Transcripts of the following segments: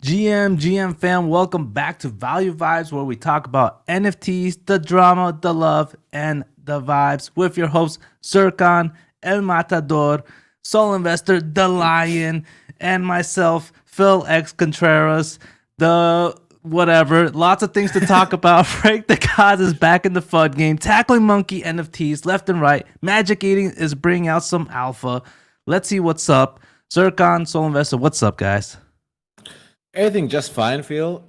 GM fam, welcome back to Value Vibes, where we talk about NFTs, the drama, the love, and the vibes with your hosts Zircon, El Matador, Solinvestor, the Lion, and myself, Phil X Contreras, the whatever. Lots of things to talk about. Frank DeGods is back in the fun game, tackling Monke NFTs left and right. Magic Eating is bringing out some alpha. Let's see what's up. Zircon, Solinvestor, what's up, guys? Everything just fine, Phil.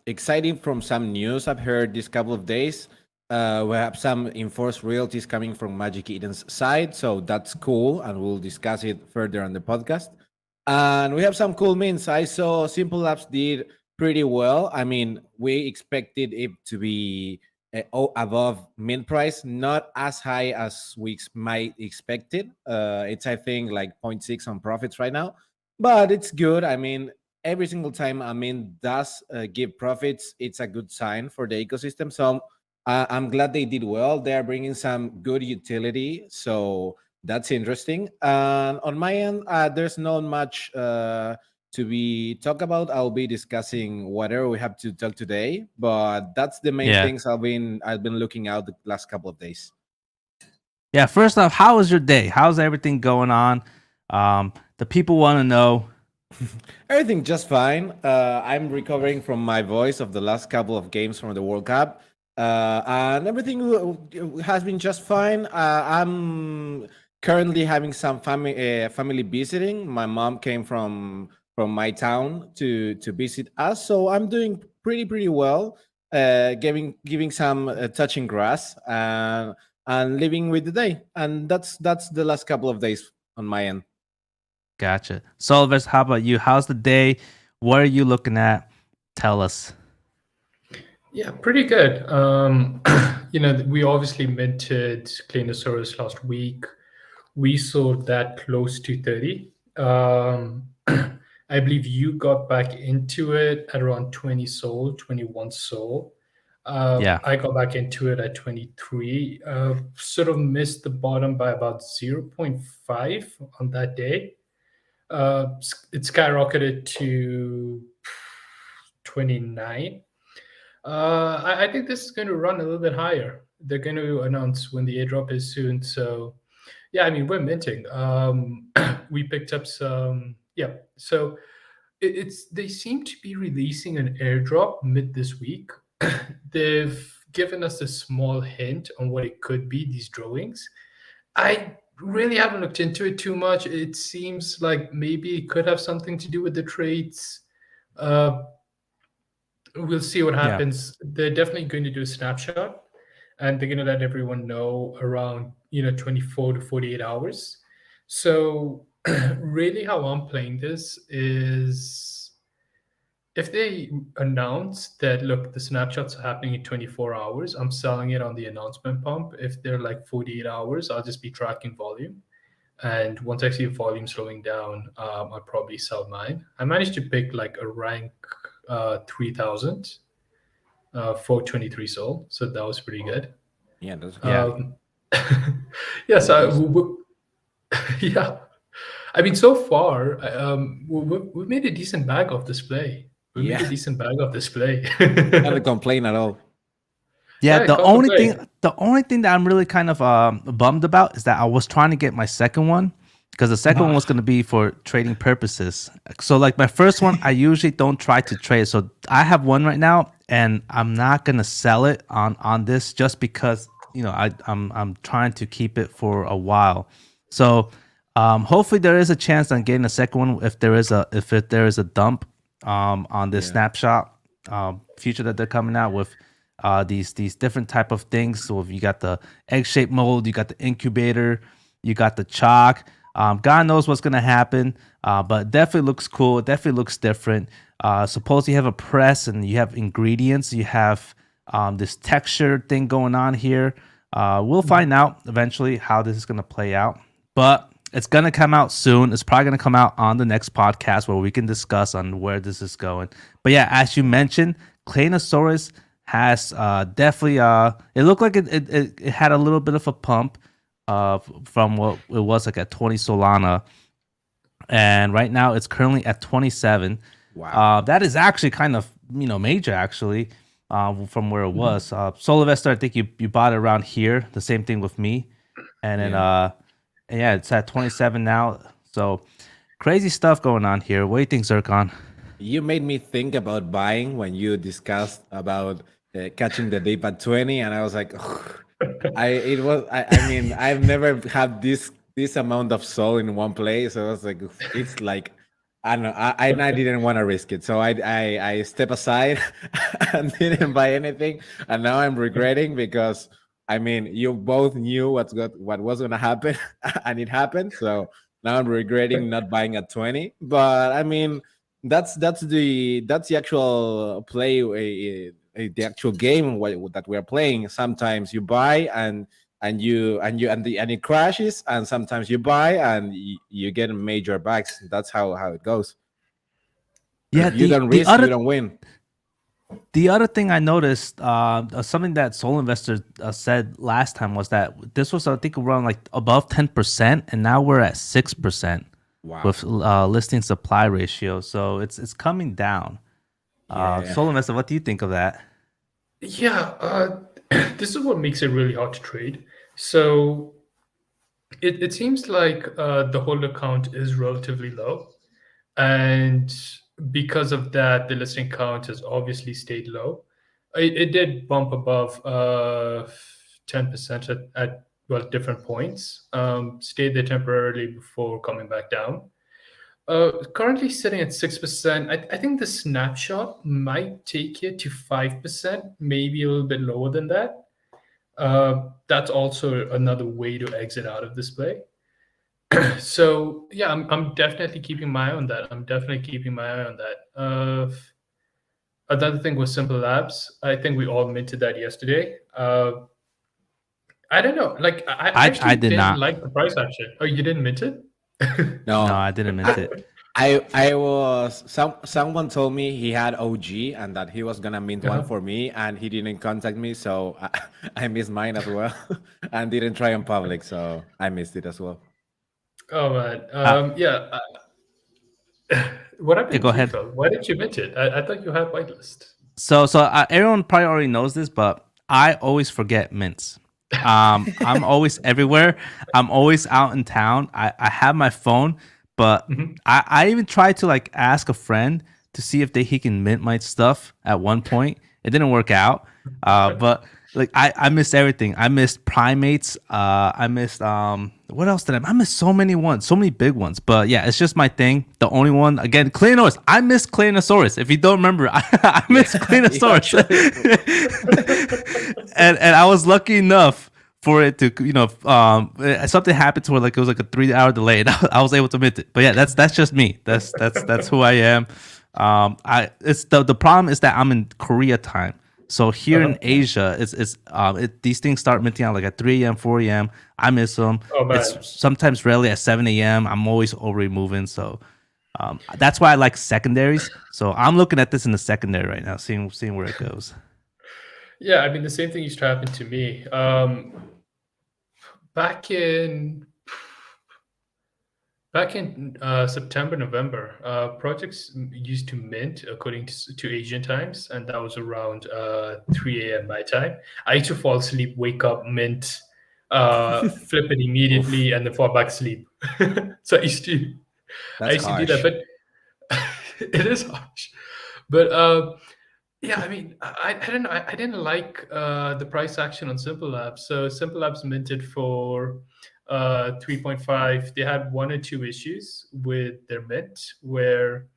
Exciting from some news I've heard this couple of days. We have some enforced royalties coming from Magic Eden's side, so that's cool, and we'll discuss it further on the podcast. And we have some cool memes. I saw Simmple Labs did pretty well. I mean, we expected it to be above mint price, not as high as we might expected. It's, I think, like 0.6 on profits right now, but it's good. I mean, every single time does give profits, it's a good sign for the ecosystem. So I'm glad they did well. They're bringing some good utility, so that's interesting. And on my end, there's not much to be talk about. I'll be discussing whatever we have to talk today, but that's the main things I've been looking out the last couple of days. Yeah, first off, how was your day? How's everything going on? The people want to know. Everything just fine. I'm recovering from my voice of the last couple of games from the World Cup, and everything has been just fine. I'm currently having some family visiting. My mom came from my town to visit us, so I'm doing pretty well. Giving some touching grass and living with the day, and that's the last couple of days on my end. Gotcha. Solvers, how about you? How's the day? What are you looking at? Tell us. Yeah, pretty good. We obviously minted Claynosaurz last week. We sold that close to 30. I believe you got back into it at around 20 sold, 21 sold. I got back into it at 23. Sort of missed the bottom by about 0.5 on that day. It skyrocketed to 29. I think this is going to run a little bit higher. They're going to announce when the airdrop is soon. So, yeah, I mean, we're minting. We picked up some. Yeah, so they seem to be releasing an airdrop mid this week. They've given us a small hint on what it could be, these drawings. I really haven't looked into it too much. It seems like maybe it could have something to do with the trades. We'll see what happens. Yeah. They're definitely going to do a snapshot, and they're going to let everyone know around 24 to 48 hours. So really how I'm playing this is if they announce that, look, the snapshots are happening in 24 hours, I'm selling it on the announcement pump. If they're like 48 hours, I'll just be tracking volume. And once I see volume slowing down, I'll probably sell mine. I managed to pick like a rank 3000 for 23 sold. So that was pretty good. Yeah, that's good. Yeah, so yeah. I mean, so far, we've made a decent bag of this play. We made a decent bag of this play. Not complain at all. Yeah, the only thing that I'm really kind of bummed about is that I was trying to get my second one because the second one was going to be for trading purposes. So like my first one, I usually don't try to trade. So I have one right now, and I'm not going to sell it on this just because I'm trying to keep it for a while. So hopefully there is a chance on getting a second one if there is a dump on this snapshot future that they're coming out with. These different type of things. So if you got the egg-shaped mold, you got the incubator, you got the chalk. God knows what's gonna happen, but it definitely looks cool. It definitely looks different. Suppose you have a press and you have ingredients. You have this texture thing going on here. We'll find out eventually how this is gonna play out, but it's gonna come out soon. It's probably gonna come out on the next podcast where we can discuss on where this is going. But yeah, as you mentioned, Claynosaurz has definitely it looked like it had a little bit of a pump from what it was like at 20 Solana, and right now it's currently at 27. Wow. That is actually kind of major actually, from where it was. Solinvestor, I think you bought it around here. The same thing with me, and then yeah, it's at 27 now. So crazy stuff going on here. What do you think, Zircon? You made me think about buying when you discussed about catching the dip at 20, and I was like, I mean, I've never had this amount of soul in one place. So I was like, it's like, I don't know, I didn't want to risk it, so I step aside and didn't buy anything, and now I'm regretting because I mean, you both knew what was gonna happen, and it happened. So now I'm regretting not buying at 20. But I mean, that's the actual play, the actual game that we're playing. Sometimes you buy and it crashes, and sometimes you buy and you get major backs. That's how it goes. Yeah, if you don't risk, you don't win. The other thing I noticed, something that Solinvestor said last time was that this was, I think, around like above 10%, and now we're at 6%. Wow. With listing supply ratio, so it's coming down. Solinvestor, what do you think of that? Yeah, this is what makes it really hard to trade. So it seems like the holder count is relatively low, and because of that, the listing count has obviously stayed low. It did bump above 10% at different points. Stayed there temporarily before coming back down. Currently sitting at 6%. I think the snapshot might take it to 5%, maybe a little bit lower than that. That's also another way to exit out of this play. So yeah, I'm definitely keeping my eye on that. Another thing was Simmple Labs. I think we all minted that yesterday. I don't know. Like I did not like the price action. Oh, you didn't mint it? No, I didn't mint it. I was someone told me he had OG and that he was gonna mint one for me, and he didn't contact me, so I missed mine as well, and didn't try in public, so I missed it as well. Oh man, yeah. What happened? Go ahead. Why didn't you mint it? I thought you had whitelist. So everyone probably already knows this, but I always forget mints. I'm always everywhere. I'm always out in town. I have my phone, but I even tried to like ask a friend to see if he can mint my stuff at one point. It didn't work out. But like I missed everything. I missed primates. I missed what else did I missed so many big ones. But yeah, it's just my thing. The only one, again, Claynosaurz. I missed Claynosaurz. If you don't remember, I missed Claynosaurz. and I was lucky enough for it to, something happened to where like it was like a 3-hour delay, and I was able to mint it. But yeah, that's just me. That's who I am. It's the problem is that I'm in Korea time. So here in Asia, these things start minting out like at 3 a.m., 4 a.m. I miss them. It's sometimes rarely at 7 a.m. I'm always already moving. So that's why I like secondaries. So I'm looking at this in the secondary right now, seeing where it goes. Yeah, I mean, the same thing used to happen to me. Back in September, November, projects used to mint according to Asian times, and that was around 3 a.m. my time. I used to fall asleep, wake up, mint, flip it immediately, and then fall back asleep. So I used to do that, but it is harsh. But yeah, I mean, I don't know. I didn't like the price action on Simmple Labs. So Simmple Labs minted for 3.5. They had 1 or 2 issues with their mint where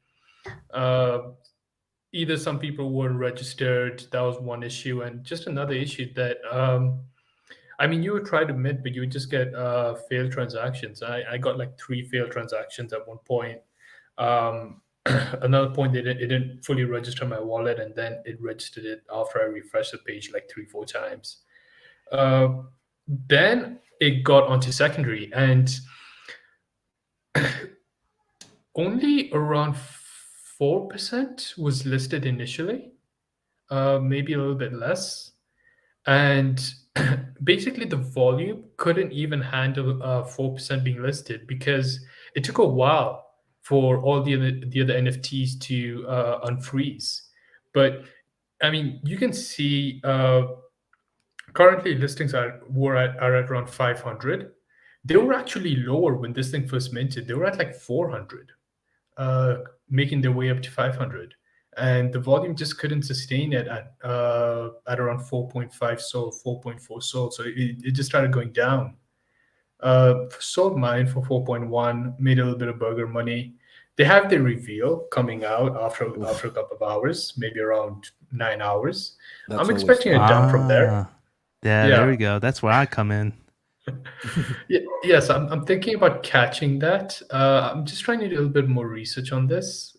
either some people weren't registered. That was one issue, and just another issue that I mean, you would try to mint, but you would just get failed transactions. I got like 3 failed transactions at one point. Another point, it didn't fully register my wallet, and then it registered it after I refreshed the page like 3-4 times. Then it got onto secondary, and only around 4% was listed initially, maybe a little bit less. And basically the volume couldn't even handle 4% being listed, because it took a while for all the other NFTs to unfreeze. But I mean, you can see currently listings are at around 500. They were actually lower when this thing first minted. They were at like 400, making their way up to 500. And the volume just couldn't sustain it at around 4.5 sold, 4.4 sold. So it just started going down. Sold mine for 4.1, made a little bit of burger money. They have their reveal coming out after a couple of hours, maybe around 9 hours. I'm expecting a jump from there. Yeah, there we go. That's where I come in. Yes, I'm thinking about catching that. I'm just trying to do a little bit more research on this.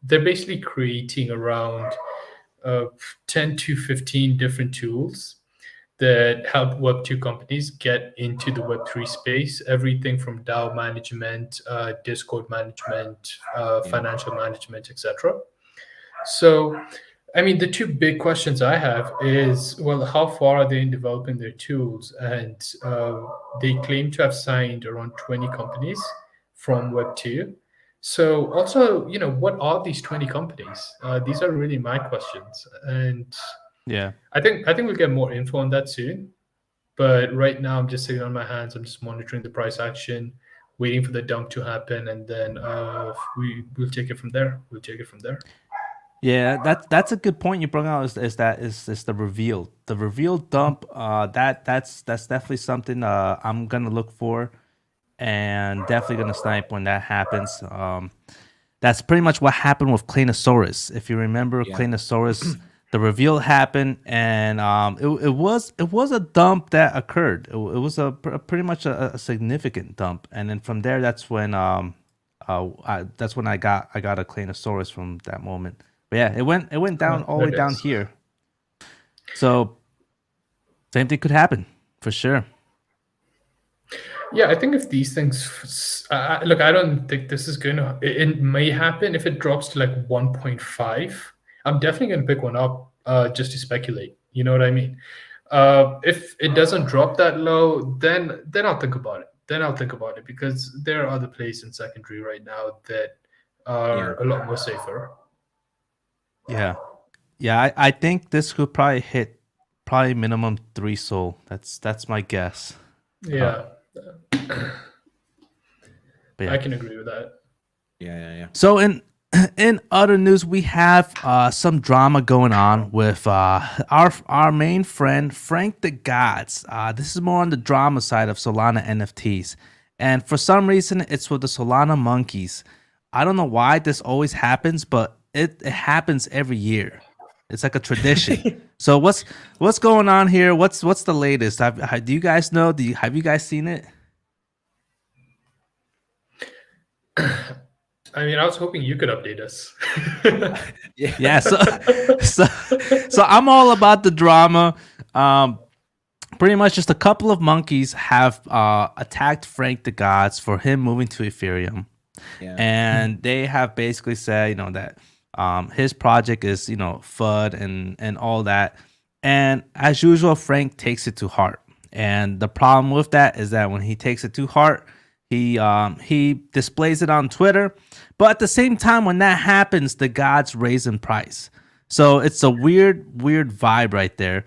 They're basically creating around 10 to 15 different tools that help Web2 companies get into the Web3 space. Everything from DAO management, Discord management, financial management, etc. So, I mean, the two big questions I have is, well, how far are they in developing their tools? And they claim to have signed around 20 companies from Web2. So also, what are these 20 companies? These are really my questions. And yeah, I think we'll get more info on that soon. But right now, I'm just sitting on my hands. I'm just monitoring the price action, waiting for the dump to happen, and then we'll take it from there. Yeah, that's a good point you brought out. Is the reveal, dump? That's definitely something I'm gonna look for, and definitely gonna snipe when that happens. That's pretty much what happened with Claynosaurz. If you remember, Claynosaurz, the reveal happened, and it was a dump that occurred. It was pretty much a significant dump, and then from there, that's when I got a Claynosaurz from that moment. But yeah, it went down all the way down here. So same thing could happen for sure. Yeah, I think if these things look, I don't think this is gonna. It may happen if it drops to like 1.5. I'm definitely gonna pick one up just to speculate. You know what I mean? If it doesn't drop that low, then I'll think about it. Because there are other plays in secondary right now that are a lot more safer. Yeah. I think this could probably hit minimum 3 soul. That's my guess. Yeah. Yeah. I can agree with that. Yeah. So in other news, we have some drama going on with our main friend Frank DeGods. This is more on the drama side of Solana NFTs, and for some reason, it's with the Solana monkeys. I don't know why this always happens, but it happens every year. It's like a tradition. So what's going on here? What's the latest? Do you guys know? Have you guys seen it? I mean, I was hoping you could update us. Yeah. So I'm all about the drama. Pretty much just a couple of monkeys have attacked Frank DeGods for him moving to Ethereum. Yeah. And they have basically said, that his project is, FUD and all that. And as usual, Frank takes it to heart. And the problem with that is that when he takes it to heart, he displays it on Twitter. But at the same time, when that happens, the gods raise in price. So it's a weird vibe right there.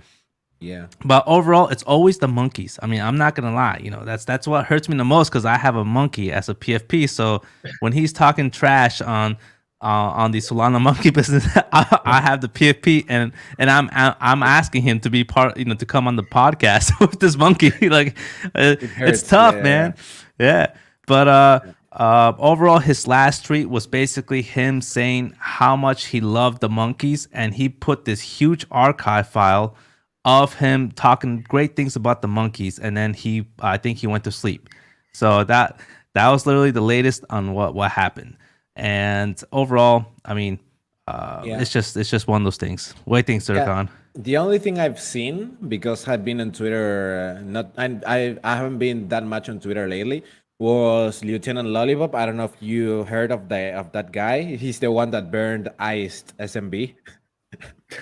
Yeah. But overall, it's always the monkeys. I mean, I'm not gonna lie. That's what hurts me the most because I have a monkey as a PFP. So when he's talking trash on the Solana monkey business, I have the PFP and I'm asking him to be part, to come on the podcast with this monkey. Like it's tough, man. Yeah. But overall, his last tweet was basically him saying how much he loved the monkeys, and he put this huge archive file of him talking great things about the monkeys, and then I think he went to sleep. So that was literally the latest on what happened. And overall, I mean, it's just one of those things. What do you think, Zircon? Yeah. The only thing I've seen, because I've been on Twitter, I haven't been that much on Twitter lately, was Lieutenant Lollipop. I don't know if you heard of that guy. He's the one that burned iced SMB.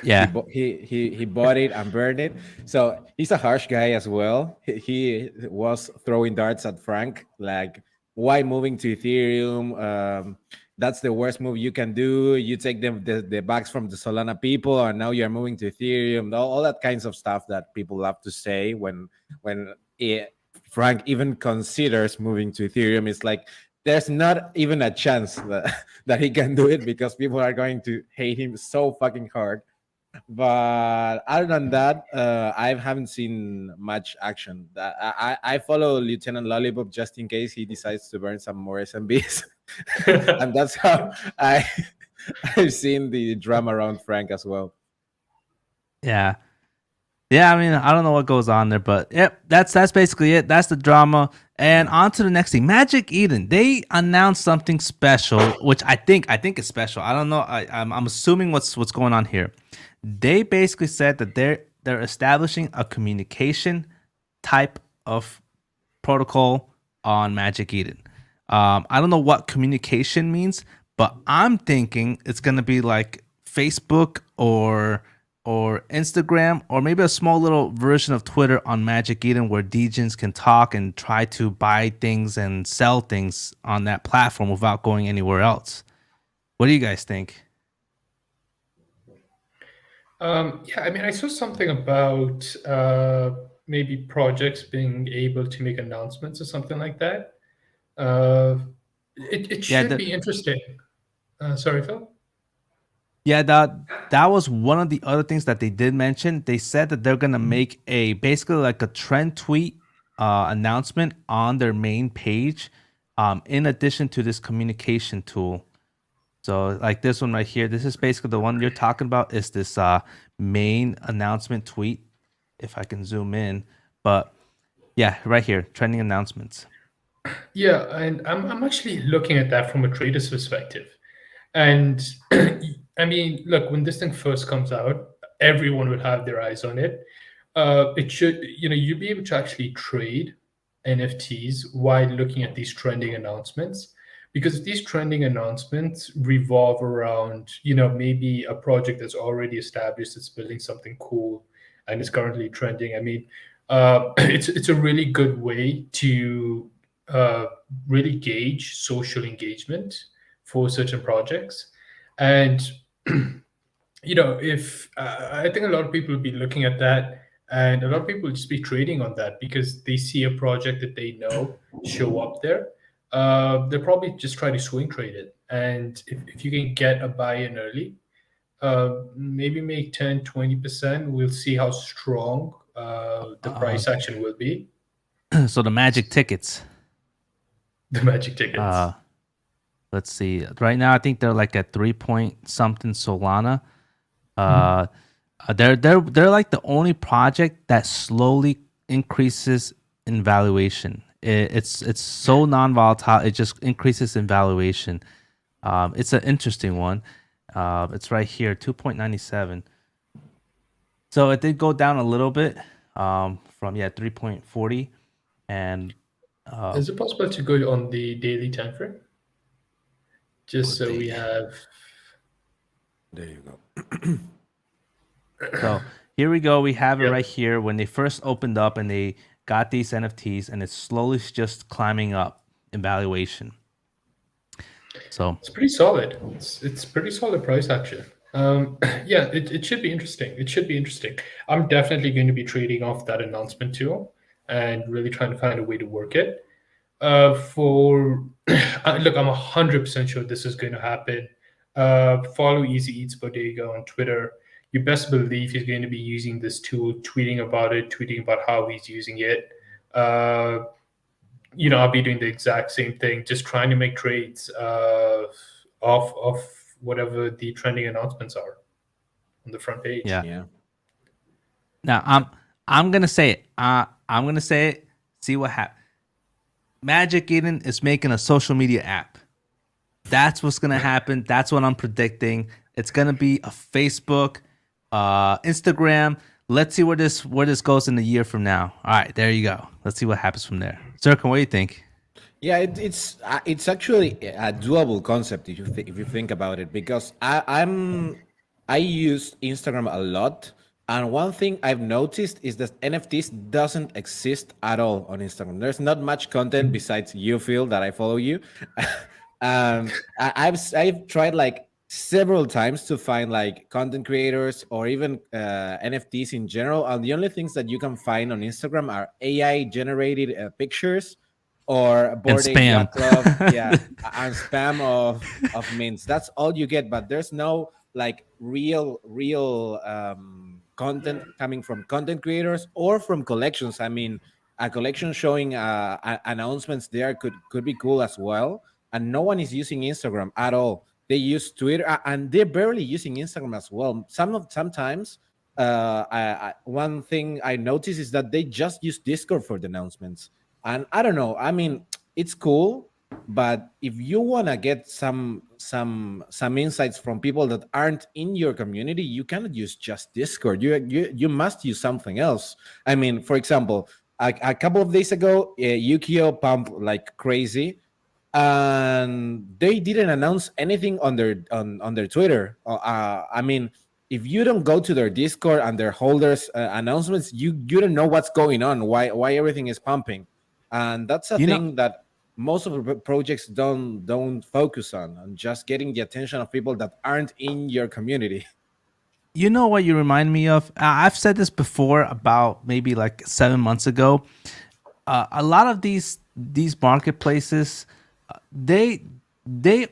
Yeah, he bought it and burned it. So he's a harsh guy as well. He was throwing darts at Frank, like why moving to Ethereum? That's the worst move you can do. You take the bucks from the Solana people, and now you're moving to Ethereum. All that kinds of stuff that people love to say when Frank even considers moving to Ethereum. It's like there's not even a chance that he can do it because people are going to hate him so fucking hard. But other than that, I haven't seen much action. I follow Lieutenant Lollipop just in case he decides to burn some more SMBs, and that's how I've seen the drama around Frank as well. Yeah. Yeah, I mean, I don't know what goes on there, but yep, that's basically it. That's the drama. And on to the next thing. Magic Eden. They announced something special, which I think is special. I don't know. I'm assuming what's going on here. They basically said that they're establishing a communication type of protocol on Magic Eden. I don't know what communication means, but I'm thinking it's gonna be like Facebook or Instagram, or maybe a small little version of Twitter on Magic Eden where DGens can talk and try to buy things and sell things on that platform without going anywhere else. What do you guys think? Yeah, I mean, I saw something about maybe projects being able to make announcements or something like that. It should be interesting. Sorry, Phil? Yeah, that was one of the other things that they did mention. They said that they're gonna make basically like a trend tweet announcement on their main page, in addition to this communication tool. So like this one right here, this is basically the one you're talking about. Is this main announcement tweet? If I can zoom in, but yeah, right here, trending announcements. Yeah, and I'm actually looking at that from a trader's perspective. And I mean, look, when this thing first comes out, everyone would have their eyes on it. It should, you'll be able to actually trade NFTs while looking at these trending announcements, because these trending announcements revolve around, maybe a project that's already established, that's building something cool and is currently trending. I mean, it's a really good way to really gauge social engagement for certain projects. And if I think a lot of people will be looking at that, and a lot of people will just be trading on that because they see a project that they know show up there. They'll probably just try to swing trade it. And if you can get a buy-in early, maybe make 10-20%, we'll see how strong the price action will be. So the magic tickets. The magic tickets. Let's see. Right now, I think they're like at 3-point-something Solana. They're like the only project that slowly increases in valuation. It's so non-volatile. It just increases in valuation. It's an interesting one. It's right here, 2.97. So it did go down a little bit from 3.40. And is it possible to go on the daily time frame? Just so we have. There you go. So here we go. We have it right here when they first opened up and they got these NFTs, and it's slowly just climbing up in valuation. So it's pretty solid. It's pretty solid price action. It should be interesting. It should be interesting. I'm definitely going to be trading off that announcement tool and really trying to find a way to work it. Look, I'm 100% sure this is going to happen. Follow Easy Eats Bodega on Twitter. You best believe he's going to be using this tool, tweeting about how he's using it. I'll be doing the exact same thing, just trying to make trades off whatever the trending announcements are on the front page. Yeah. Now I'm gonna say it. I'm gonna say it. See what happens. Magic Eden is making a social media app. That's what's gonna happen. That's what I'm predicting. It's gonna be a Facebook, Instagram. Let's see where this goes in a year from now. All right, there you go. Let's see what happens from there. Zircon, what do you think? Yeah, it's actually a doable concept if you think about it, because I use Instagram a lot, And one thing I've noticed is that NFTs doesn't exist at all on Instagram. There's not much content besides you, Phil, that I follow you. I've tried like several times to find like content creators or even NFTs in general, and the only things that you can find on Instagram are AI generated pictures or And Bored Ape spam. Yacht Club, yeah, and spam of mints. That's all you get, but there's no like real content coming from content creators or from collections. I mean, a collection showing announcements there could be cool as well. And no one is using Instagram at all. They use Twitter, and they're barely using Instagram as well. Sometimes, one thing I notice is that they just use Discord for the announcements. And I don't know. I mean, it's cool, but if you want to get some insights from people that aren't in your community, you cannot use just Discord. You must use something else. I mean, for example, a couple of days ago, Yu-Gi-Oh pumped like crazy, and they didn't announce anything on their Twitter. I mean, if you don't go to their Discord and their holders announcements, you don't know what's going on, why everything is pumping, and that's a thing that most of the projects don't focus on just getting the attention of people that aren't in your community. You know what you remind me of? I've said this before about maybe like 7 months ago. A lot of these marketplaces, they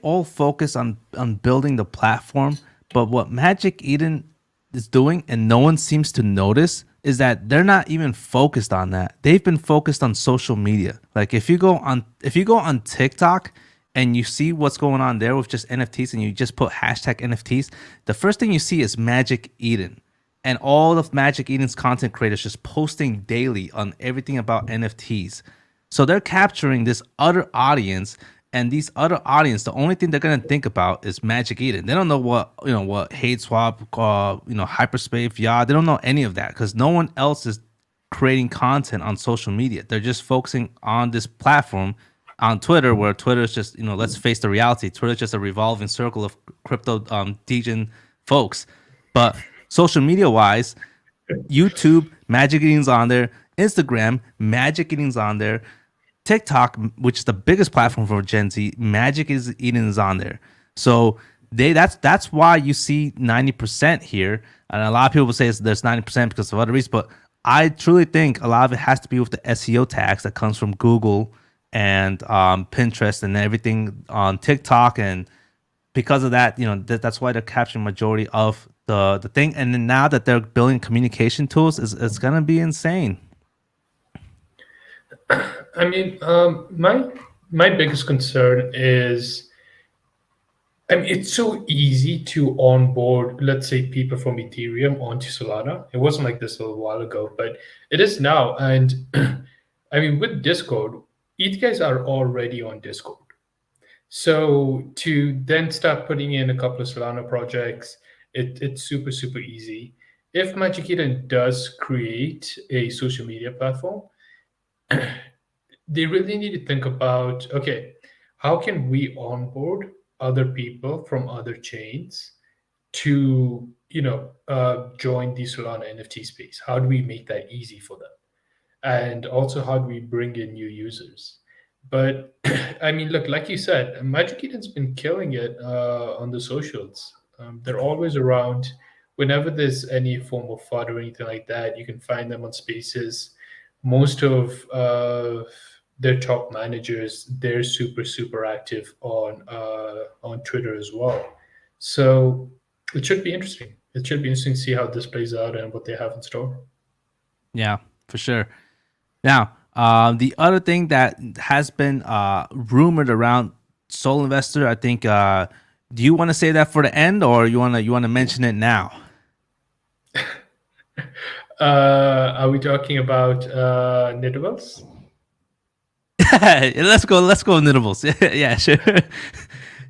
all focus on building the platform, but what Magic Eden is doing, and no one seems to notice, is that they're not even focused on that. They've been focused on social media. Like if you go on TikTok and you see what's going on there with just NFTs, and you just put hashtag NFTs, the first thing you see is Magic Eden. And all of Magic Eden's content creators just posting daily on everything about NFTs. So they're capturing this other audience, and these other audience, the only thing they're gonna think about is Magic Eden. They don't know what Hate Swap, Hyperspace, yeah. They don't know any of that because no one else is creating content on social media. They're just focusing on this platform on Twitter, where Twitter is just, let's face the reality. Twitter is just a revolving circle of crypto degen folks. But social media wise, YouTube, Magic Eden's on there. Instagram, Magic Eden's on there. TikTok, which is the biggest platform for Gen Z, Magic Eden is on there. So that's why you see 90% here. And a lot of people will say there's 90% because of other reasons, but I truly think a lot of it has to be with the SEO tags that comes from Google and Pinterest and everything on TikTok. And because of that, that's why they're capturing majority of the thing. And then now that they're building communication tools, it's gonna be insane. I mean, my biggest concern is, it's so easy to onboard, let's say, people from Ethereum onto Solana. It wasn't like this a little while ago, but it is now. And I mean, with Discord, ETH guys are already on Discord. So to then start putting in a couple of Solana projects, it's super, super easy. If Magic Eden does create a social media platform, they really need to think about, okay, how can we onboard other people from other chains to join the Solana NFT space? How do we make that easy for them? And also, how do we bring in new users? But I mean, look, like you said, Magic Eden's been killing it on the socials. They're always around. Whenever there's any form of FUD or anything like that, you can find them on Spaces. Most of their top managers, they're super, super active on Twitter as well. So it should be interesting. It should be interesting to see how this plays out and what they have in store. Yeah, for sure. Now, the other thing that has been rumored around Solinvestor, I think, do you want to say that for the end, or you want to mention it now? Are we talking about Knittables? let's go Knittables. Yeah, sure.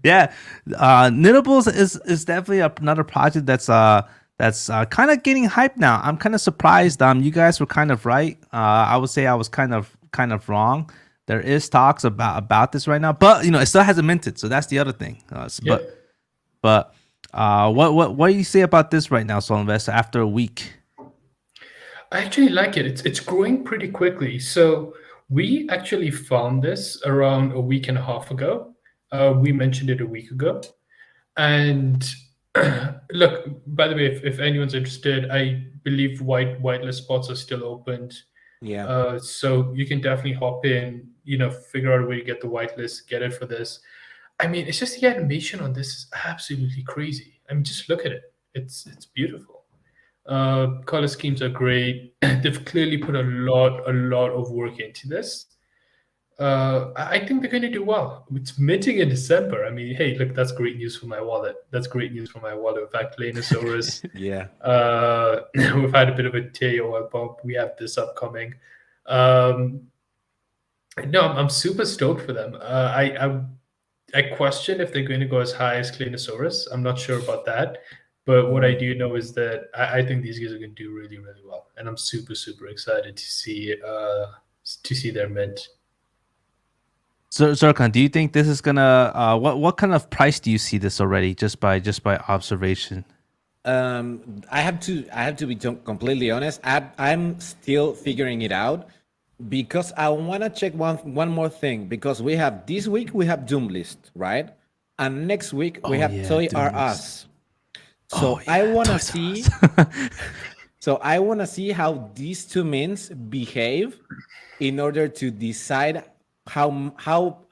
Yeah, Knittables is definitely another project that's kind of getting hyped now. I'm kind of surprised. You guys were kind of right. I would say I was kind of wrong. There is talks about this right now, but it still hasn't minted, so that's the other thing. But what do you say about this right now, Solinvestor, after a week? I actually like it. It's growing pretty quickly. So we actually found this around a week and a half ago. We mentioned it a week ago. And look, by the way, if anyone's interested, I believe whitelist spots are still opened. Yeah. So you can definitely hop in, figure out a way to get the whitelist, get it for this. I mean, it's just the animation on this is absolutely crazy. I mean, just look at it. It's beautiful. Color schemes are great. They've clearly put a lot of work into this. I think they're going to do well. It's minting in December. I mean, hey, look, that's great news for my wallet. That's great news for my wallet. In fact, Claynosaurz. Yeah. We've had a bit of a Taiyo Art bump. We have this upcoming. No, I'm super stoked for them. I question if they're going to go as high as Claynosaurz. I'm not sure about that. But what I do know is that I think these guys are going to do really, really well, and I'm super excited to see their mint. So Zircon, do you think this is gonna what kind of price do you see this already just by observation? I have to be completely honest. I'm still figuring it out because I want to check one more thing, because we have this week we have Doom List, right? And next week we have Toy R Us. So I want to see so I want to see how these two mints behave in order to decide how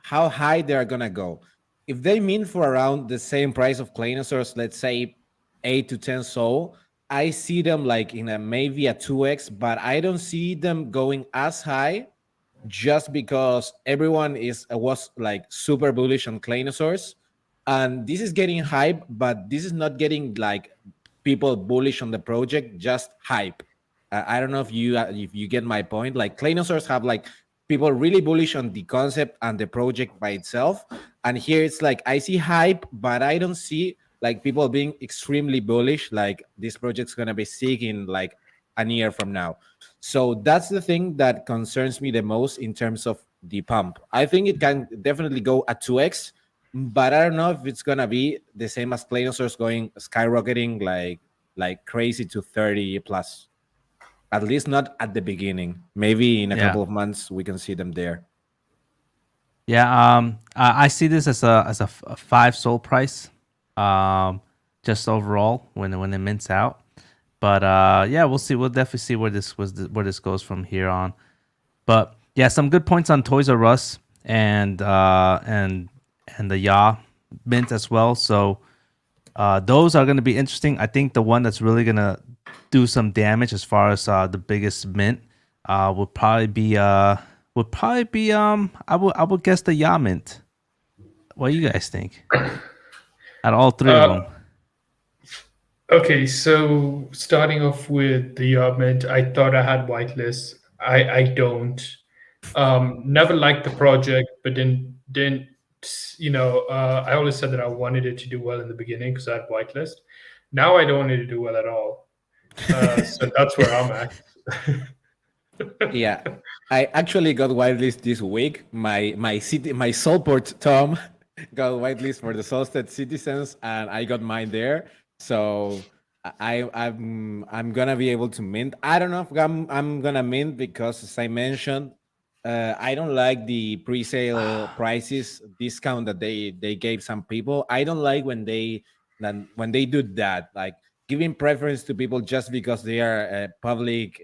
high they're gonna go. If they mint for around the same price of Claynosaurz, let's say 8 to 10 SOL, I see them like in maybe a 2x, but I don't see them going as high just because everyone was like super bullish on Claynosaurz, and this is getting hype, but this is not getting like people bullish on the project, just hype. I don't know if you get my point. Like Claynosaurz have like people really bullish on the concept and the project by itself, and here it's like I see hype, but I don't see like people being extremely bullish, like this project's gonna be sick in like a year from now. So that's the thing that concerns me the most in terms of the pump. I think it can definitely go at 2x, but I don't know if it's gonna be the same as Claynosaurz going skyrocketing like crazy to 30 plus. At least not at the beginning. Maybe in a couple of months we can see them there. Yeah, I see this as a 5 SOL price, just overall when it mints out. But yeah, we'll see. We'll definitely see where this goes from here on. But yeah, some good points on Toys R Us and the Ya mint as well. So those are going to be interesting. I think the one that's really going to do some damage as far as the biggest mint would probably be I would guess the Ya mint. What do you guys think? Out of all three of them. Okay, so starting off with the Ya mint, I thought I had whitelist. I don't. Never liked the project, but didn't I always said that I wanted it to do well in the beginning because I had whitelist. Now I don't want it to do well at all. So that's where I'm at. Yeah, I actually got whitelist this week. My Soulport Tom got whitelist for the Solstead citizens, and I got mine there. So I'm gonna be able to mint. I don't know if I'm gonna mint because, as I mentioned, I don't like the pre-sale prices discount that they gave some people. I don't like when they do that, like giving preference to people just because they are public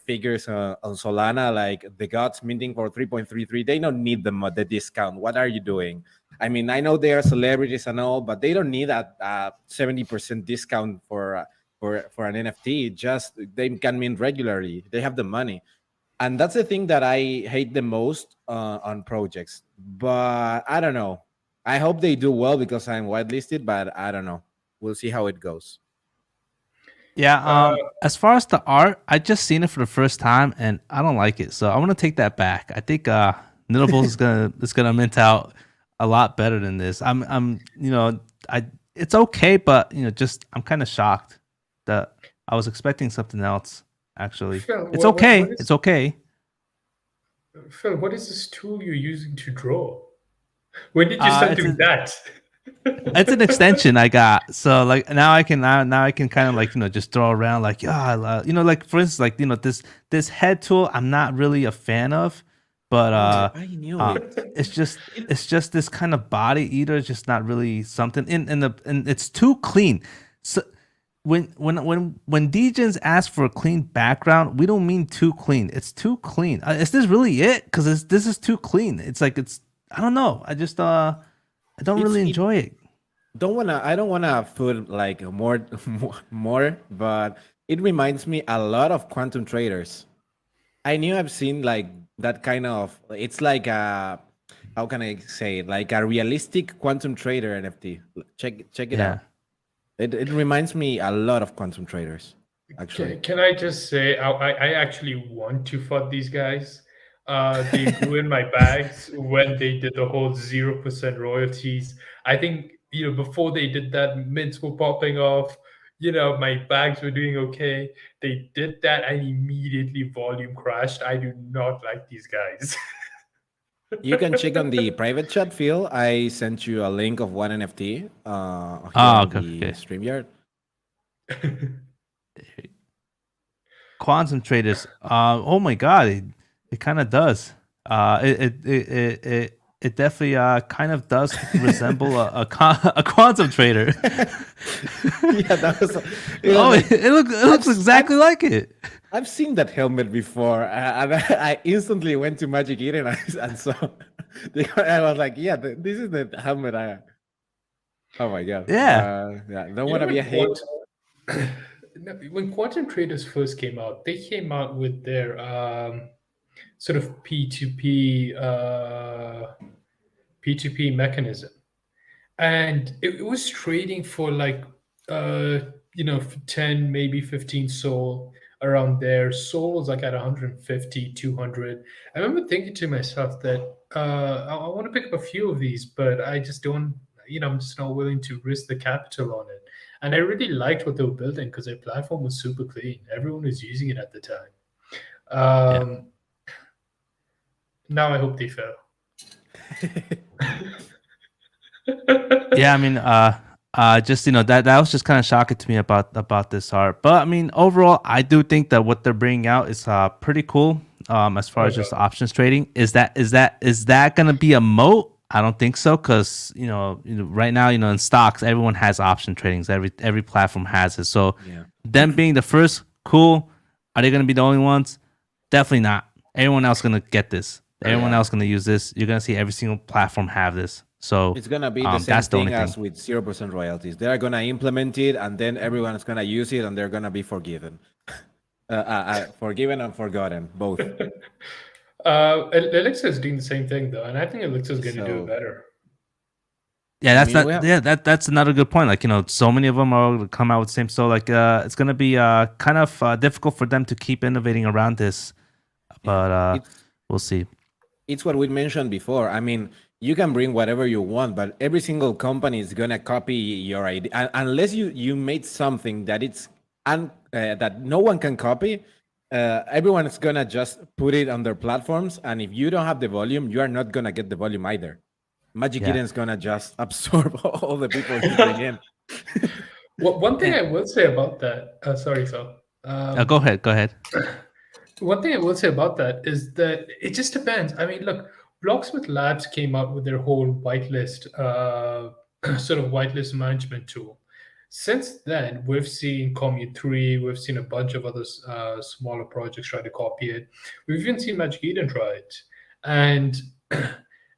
figures on Solana, like DeGods minting for 3.33. They don't need the discount. What are you doing? I mean, I know they are celebrities and all, but they don't need a 70% discount for an NFT. Just they can mint regularly. They have the money. And that's the thing that I hate the most on projects. But I don't know. I hope they do well because I'm whitelisted, but I don't know. We'll see how it goes. Yeah, as far as the art, I just seen it for the first time and I don't like it. So I want to take that back. I think Knittables is gonna mint out a lot better than this. It's okay, but just I'm kind of shocked that I was expecting something else. Actually, Phil, it's okay. It's okay. Phil, what is this tool you're using to draw? When did you start doing that? It's an extension I got. So like now I can kind of like just throw around like like for instance like this head tool I'm not really a fan of, but I knew it. it's just this kind of body eater. It's just not really something. And it's too clean. So when DJs ask for a clean background, we don't mean too clean. It's too clean. Is this really it? Because this is too clean. It's like I don't know. I just I don't really enjoy it. I don't wanna put like more, but it reminds me a lot of quantum traders. I knew I've seen like that kind of. It's like a, how can I say it? Like a realistic quantum trader NFT. Check it out. It reminds me a lot of quantum traders. Actually, Can I just say I actually want to fund these guys. They ruined my bags when they did the whole 0% royalties. I think before they did that, mints were popping off. My bags were doing okay. They did that and immediately volume crashed. I do not like these guys. you can check on the private chat, Phil. I sent you a link of one NFT. Here Okay. StreamYard. Quantum traders. Oh my god, it kind of does. It definitely kind of does resemble a quantum trader. Yeah, that was. It looks exactly like it. I've seen that helmet before, and I instantly went to Magic Eden and saw. I was like, "Yeah, this is the helmet." Oh my god! Yeah. Don't want to be a hate. When quantum traders first came out, they came out with their sort of P2P mechanism, and it was trading for like 10 maybe 15 Sol around there. Sol was like at 150 200. I remember thinking to myself that I want to pick up a few of these, but I just don't, I'm just not willing to risk the capital on it. And I really liked what they were building because their platform was super clean. Everyone was using it at the time. Now I hope they fail. Yeah, I mean, just that was just kind of shocking to me about this art. But I mean, overall, I do think that what they're bringing out is pretty cool. As far as just options trading, is that gonna be a moat? I don't think so, because right now in stocks everyone has option tradings. Every platform has it. So them being the first, cool. Are they gonna be the only ones? Definitely not. Everyone else gonna get this. Everyone else gonna use this. You're gonna see every single platform have this. So it's gonna be the same thing as with 0% royalties. They are gonna implement it, and then everyone's gonna use it, and they're gonna be forgiven, forgiven and forgotten both. Elixir is doing the same thing though, and I think Elixir is going to do it better. Yeah, that's another good point. Like so many of them are going to come out with the same. So like it's going to be kind of difficult for them to keep innovating around this, but we'll see. It's what we mentioned before. I mean, you can bring whatever you want, but every single company is gonna copy your idea unless you made something that that no one can copy. Everyone is gonna just put it on their platforms, and if you don't have the volume, you are not gonna get the volume either. Magic Eden is gonna just absorb all the people you bring in. Well, one thing I will say about that, sorry, Phil. Go ahead. One thing I will say about that is that it just depends. I mean, look, Blocksmith Labs came out with their whole whitelist, sort of whitelist management tool. Since then, we've seen Commute 3, we've seen a bunch of other smaller projects try to copy it. We've even seen Magic Eden try it. And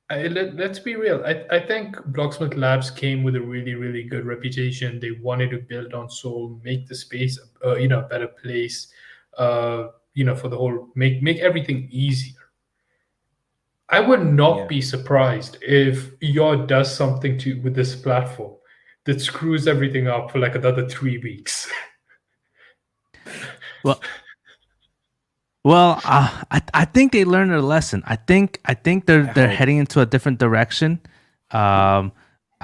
let's be real. I think Blocksmith Labs came with a really, really good reputation. They wanted to build on Sol, make the space, a better place, for the whole, make everything easier. I would not be surprised if Yod does something with this platform that screws everything up for like another 3 weeks. Well, I think they learned their lesson. I think they're heading into a different direction. I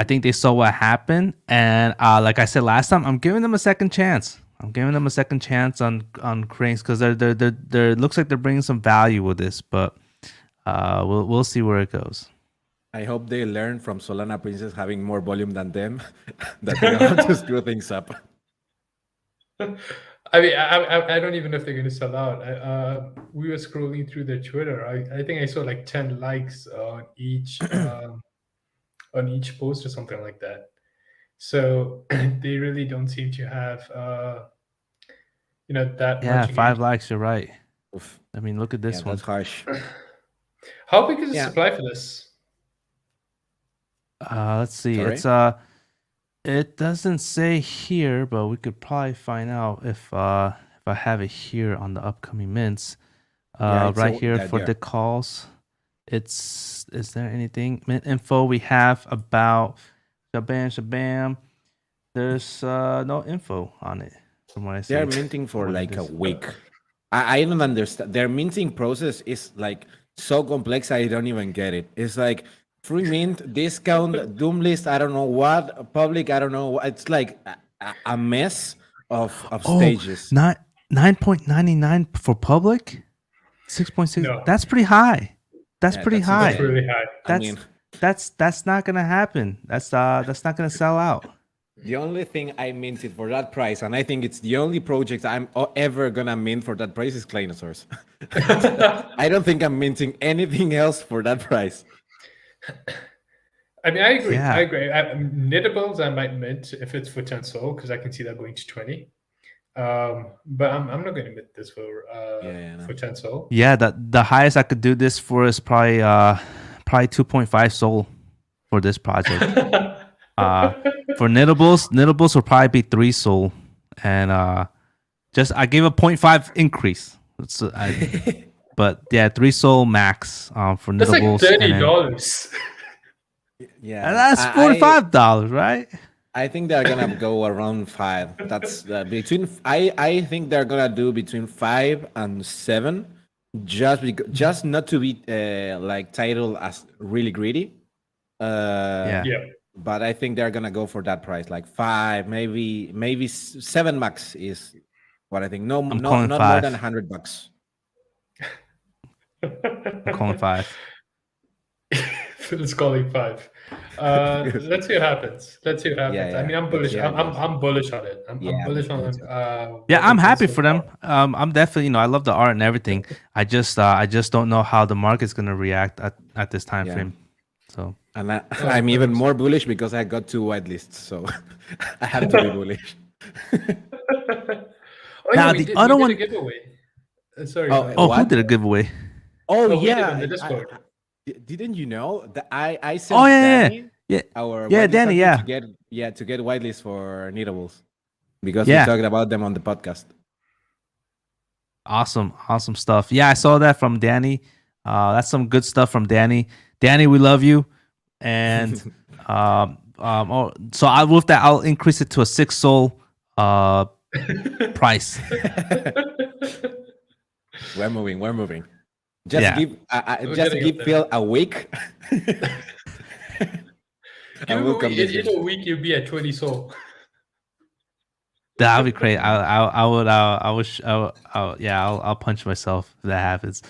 think they saw what happened, and like I said last time, I'm giving them a second chance. I'm giving them a second chance on Cranes because they're looks like they're bringing some value with this, but we'll see where it goes. I hope they learn from Solana Princess having more volume than them, that they don't have to screw things up. I mean, I don't even know if they're going to sell out. We were scrolling through their Twitter. I think I saw like 10 likes on each post or something like that. So they really don't seem to have that Yeah, much 5 likes. You're right. Oof. I mean, look at this one. That's harsh. How big is the Yeah. supply for this? Let's see. Sorry? It's it doesn't say here, but we could probably find out if I have it here on the upcoming mints. Yeah, it's right all- here yeah, for there. the calls. Is there anything mint info we have about Shabam? There's no info on it from what I see. They're minting for what it like a is. week. I don't understand. Their minting process is like so complex. I don't even get it. It's like free mint, discount, doom list. I don't know what public. I don't know. It's like a mess of stages. 9.99 for public, 6.6. No. That's pretty high. That's Yeah, pretty that's high. That's really high. I That's mean, that's not gonna happen. That's not gonna sell out. the only thing I minted for that price, and I think it's the only project I'm ever gonna mint for that price, is Claynosaurz. I don't think I'm minting anything else for that price. I mean, I agree. Yeah. I agree. Knittables, I might mint if it's for 10 sol, because I can see that going to 20. But I'm not going to mint this for no. 10 sol. Yeah, the highest I could do this for is probably 2.5 SOL for this project. For Knittables will probably be 3 SOL, and I gave a 0.5 increase. But yeah, 3 SOL max for That's like Knittables. and then- $30. Yeah, and that's $45, right? I think they're gonna go around 5. That's between. I think they're gonna do between 5 and 7, just not to be like titled as really greedy. Yeah. Yeah. But I think they're gonna go for that price, like 5, maybe 7 max is what I think. No, I'm not calling more 5. than $100. I'm calling 5. It's calling 5. Let's see what happens. Yeah, I mean, I'm bullish. yeah, I'm bullish on it. I'm Yeah, bullish me on. too. Yeah, what I'm they've done happy so for them. far. I'm definitely, I love the art and everything. I just don't know how the market's gonna react at this time Yeah. frame. So And I'm even more bullish because I got 2 whitelists, so I have to be bullish. Oh, Now, we the did other a one- giveaway. Sorry. Oh, Brian. who What? did a giveaway? Oh, we did yeah, in the Discord. didn't you know that I sent Oh yeah, Danny yeah. our Yeah, whitelist Danny, admin yeah. to get whitelist for Knittables because Yeah. we talked about them on the podcast. Awesome stuff. Yeah, I saw that from Danny. That's some good stuff from Danny. Danny, we love you. And so with that, I'll increase it to a 6 SOL price. We're moving. Just Yeah. give We're just getting give up there. Phil a week. And we'll come this in year. a week, you'll be at 20 sol. That'll be great. I'll punch myself if that happens.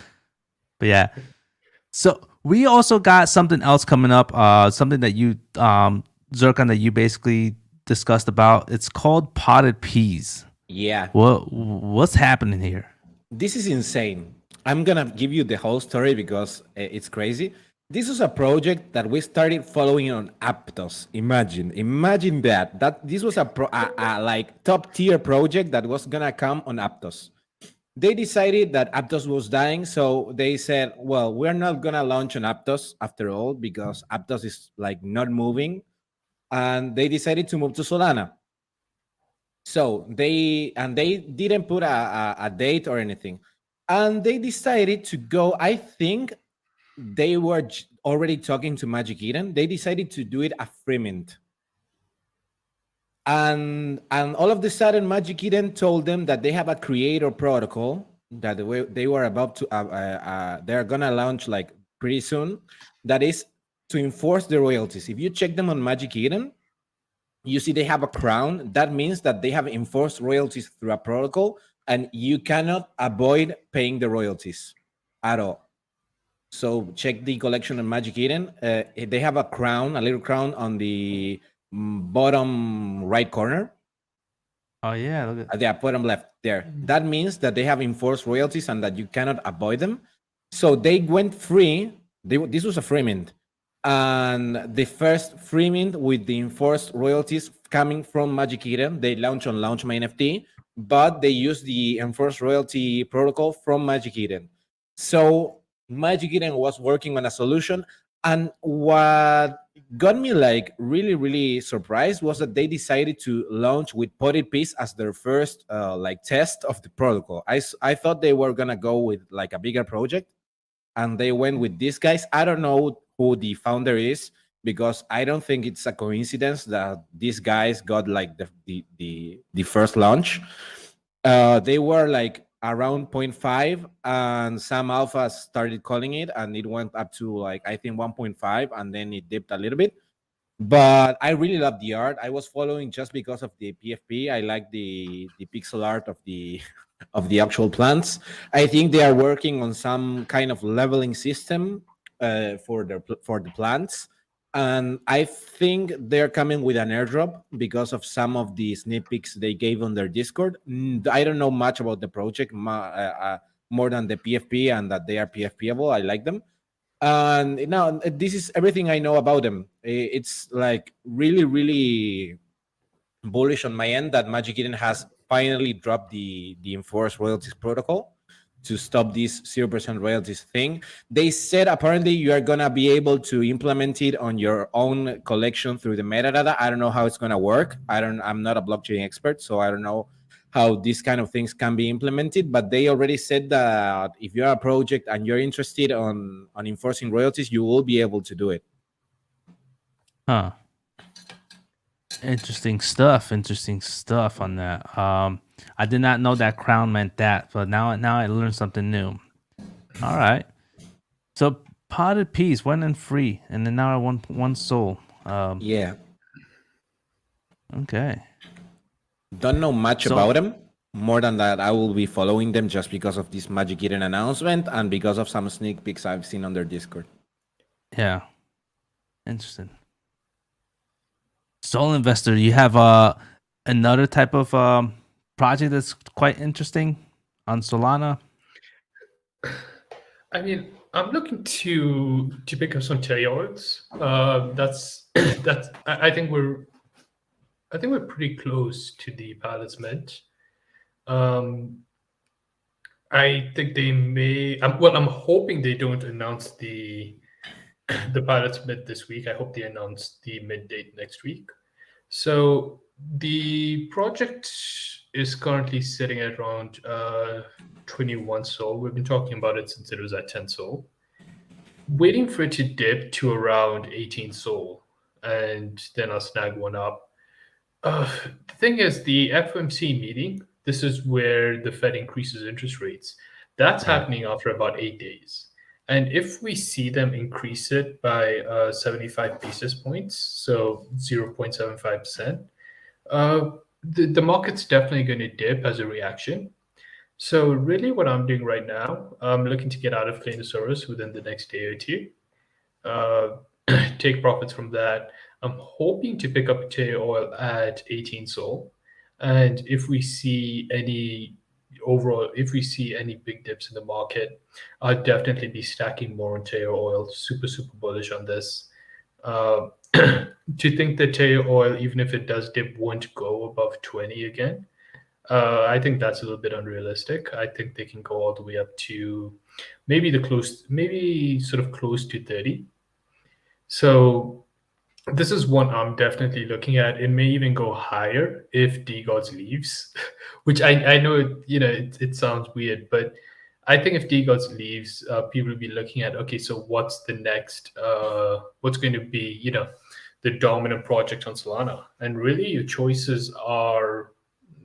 But yeah. So we also got something else coming up. Something that you Zircon, that you basically discussed about. It's called potted peas. Yeah, What's happening here? this is insane. I'm gonna give you the whole story because it's crazy. This was a project that we started following on Aptos. Imagine that this was a like top tier project that was gonna come on Aptos. They decided that Aptos was dying, so they said, well, we're not gonna launch on Aptos after all because Aptos is like not moving, and they decided to move to Solana. So they didn't put a date or anything, and they decided to go. I think they were already talking to Magic Eden. They decided to do it a free mint. And all of the sudden, Magic Eden told them that they have a creator protocol that they were about to, they're gonna launch like pretty soon. That is to enforce the royalties. If you check them on Magic Eden, you see they have a crown. That means that they have enforced royalties through a protocol, and you cannot avoid paying the royalties at all. So check the collection on Magic Eden. They have a crown, a little crown on the bottom right corner. Oh yeah, look at Yeah, bottom left there. That means that they have enforced royalties and that you cannot avoid them. So they went free. This was a free mint. And the first free mint with the enforced royalties coming from Magic Eden, they launched on Launch My NFT, but they used the enforced royalty protocol from Magic Eden. So Magic Eden was working on a solution. And what got me like really surprised was that they decided to launch with Potted Piece as their first like test of the protocol. I thought they were gonna go with like a bigger project, and they went with these guys. I don't know who the founder is, because I don't think it's a coincidence that these guys got like the first launch. They were like around 0.5, and some alphas started calling it, and it went up to like I think 1.5, and then it dipped a little bit. But I really love the art. I was following just because of the PFP. I like the pixel art of the of the actual plants. I think they are working on some kind of leveling system for the plants, and I think they're coming with an airdrop because of some of the sneak peeks they gave on their Discord. I don't know much about the project more than the PFP and that they are PFPable. I like them. And now this is everything I know about them. It's like really bullish on my end that Magic Eden has finally dropped the enforced royalties protocol to stop this 0% royalties thing. They said apparently you are gonna be able to implement it on your own collection through the metadata. I don't know how it's gonna work. I'm not a blockchain expert, so I don't know how these kind of things can be implemented, but they already said that if you're a project and you're interested on enforcing royalties, you will be able to do it. Huh. Interesting stuff on that. I did not know that crown meant that, but now I learned something new. All right. So Potted Piece went in free, and then now I want one soul. Yeah. Okay. Don't know much about them. More than that, I will be following them just because of this Magic Eden announcement and because of some sneak peeks I've seen on their Discord. Yeah. Interesting. Solinvestor, you have another type of project that's quite interesting on Solana. I mean, I'm looking to pick up some Taiyo Arts. That's I think we're pretty close to the Palace Mint. I think they may. I'm hoping they don't announce the Palace Mint this week. I hope they announce the mid date next week. So the project is currently sitting at around 21 SOL. We've been talking about it since it was at 10 SOL. Waiting for it to dip to around 18 SOL, and then I'll snag one up. The thing is, the FOMC meeting, this is where the Fed increases interest rates. That's happening after about 8 days. And if we see them increase it by 75 basis points, so 0.75%, the market's definitely going to dip as a reaction. So really what I'm doing right now, I'm looking to get out of Claynosaurz within the next day or two, take profits from that. I'm hoping to pick up Taiyo Oil at 18 SOL. And if we see any big dips in the market, I'll definitely be stacking more on Taiyo Oil. Super bullish on this. To think that Taiyo Oil, even if it does dip, won't go above 20 again, I think that's a little bit unrealistic. I think they can go all the way up to maybe sort of close to 30. So this is one I'm definitely looking at. It may even go higher if DeGods leaves, which I know it sounds weird, but I think if DeGods leaves, people will be looking at, okay, so what's the next? What's going to be the dominant project on Solana? And really, your choices are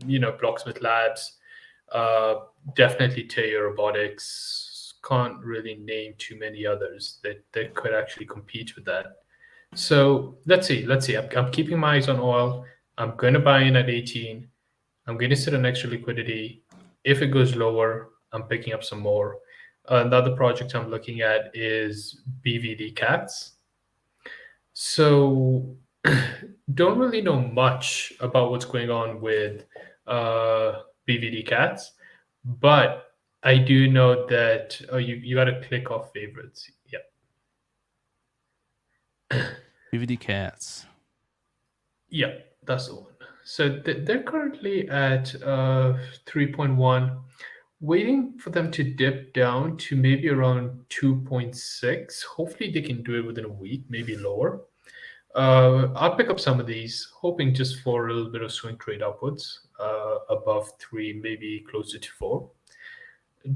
Blocksmith Labs, definitely Taiyo Robotics. Can't really name too many others that could actually compete with that. So let's see. I'm keeping my eyes on oil. I'm going to buy in at 18. I'm going to sit on extra liquidity. If it goes lower, I'm picking up some more. Another project I'm looking at is BVD Cats. So don't really know much about what's going on with BVD Cats, but I do know that you got to click off favorites. Yeah. BVD Cats. Yeah, that's the one. So they're currently at 3.1, waiting for them to dip down to maybe around 2.6. Hopefully they can do it within a week, maybe lower. I'll pick up some of these, hoping just for a little bit of swing trade upwards, above 3, maybe closer to 4.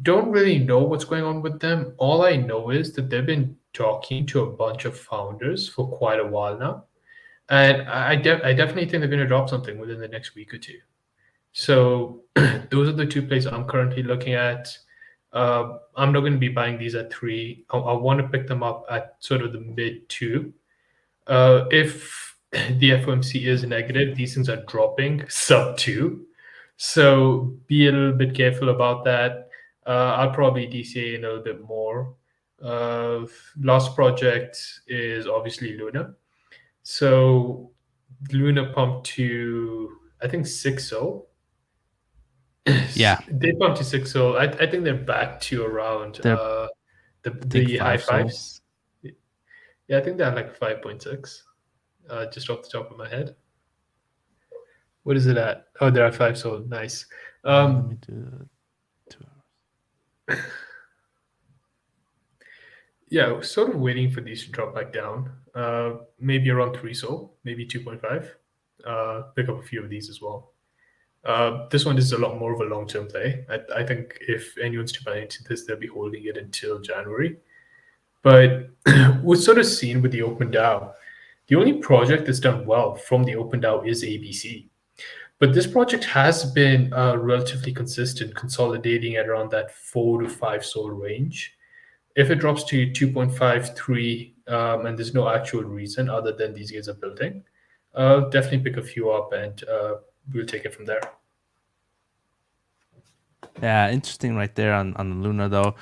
Don't really know what's going on with them. All I know is that they've been talking to a bunch of founders for quite a while now. And I definitely think they're going to drop something within the next week or two. So those are the two places I'm currently looking at. I'm not going to be buying these at 3. I want to pick them up at sort of the mid 2. If the FOMC is negative, these things are dropping sub 2. So be a little bit careful about that. I'll probably DCA in a little bit more. Last project is obviously Lunar. So Lunar pumped to, I think, 6.0. Yeah. They pumped to 6.0. I think they're back to around the high 5s. Yeah, I think they're like 5.6. Just off the top of my head. What is it at? Oh, they're at 5, so nice. Let me do 2 hours. Yeah, sort of waiting for these to drop back down. Maybe around 3, so maybe 2.5. Pick up a few of these as well. This one is a lot more of a long-term play. I think if anyone's to buy into this, they'll be holding it until January. But we've sort of seen with the OpenDAO, the only project that's done well from the OpenDAO is ABC. But this project has been relatively consistent, consolidating at around that 4 to 5 SOL range. If it drops to 2.53 and there's no actual reason other than these guys are building, definitely pick a few up and we'll take it from there. Yeah, interesting right there on the Lunar though.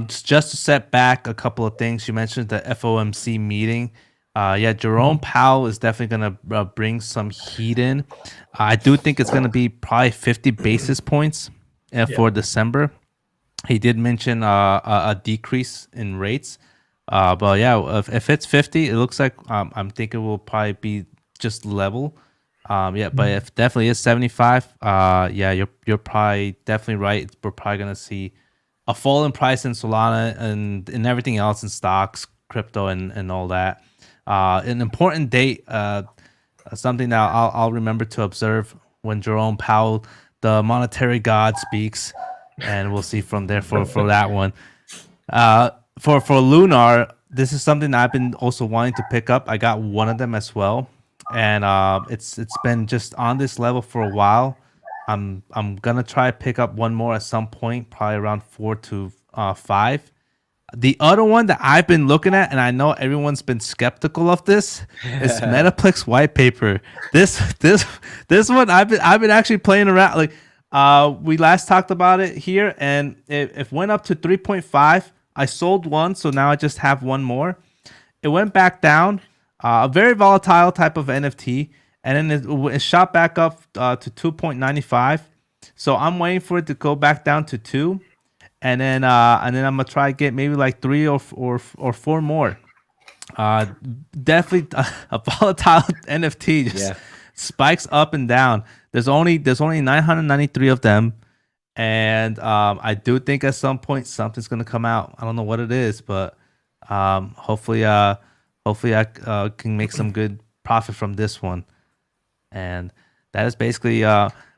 Just to set back a couple of things, you mentioned the FOMC meeting. Yeah, Jerome Powell is definitely going to bring some heat in. I do think it's going to be probably 50 basis points for December. He did mention a decrease in rates. But yeah, if it's 50, it looks like I'm thinking we'll probably be just level. Yeah, but if definitely is 75, yeah, you're probably definitely right. We're probably going to see a fall in price in Solana and everything else in stocks, crypto, and all that. An important date, something that I'll remember to observe when Jerome Powell, the monetary god, speaks, and we'll see from there for that one. For Lunar, this is something I've been also wanting to pick up. I got one of them as well, and it's been just on this level for a while. I'm gonna try to pick up one more at some point, probably around 4 to 5. The other one that I've been looking at, and I know everyone's been skeptical of this, is Metaplex Whitepaper. This one I've been actually playing around. Like we last talked about it here, and it went up to 3.5. I sold one, so now I just have one more. It went back down. A very volatile type of NFT, and then it shot back up to 2.95. So I'm waiting for it to go back down to 2. And then I'm gonna try to get maybe like 3 or 4 more. Definitely a volatile NFT, just spikes up and down. There's only 993 of them, and I do think at some point something's gonna come out. I don't know what it is, but hopefully I can make some good profit from this one. And that is basically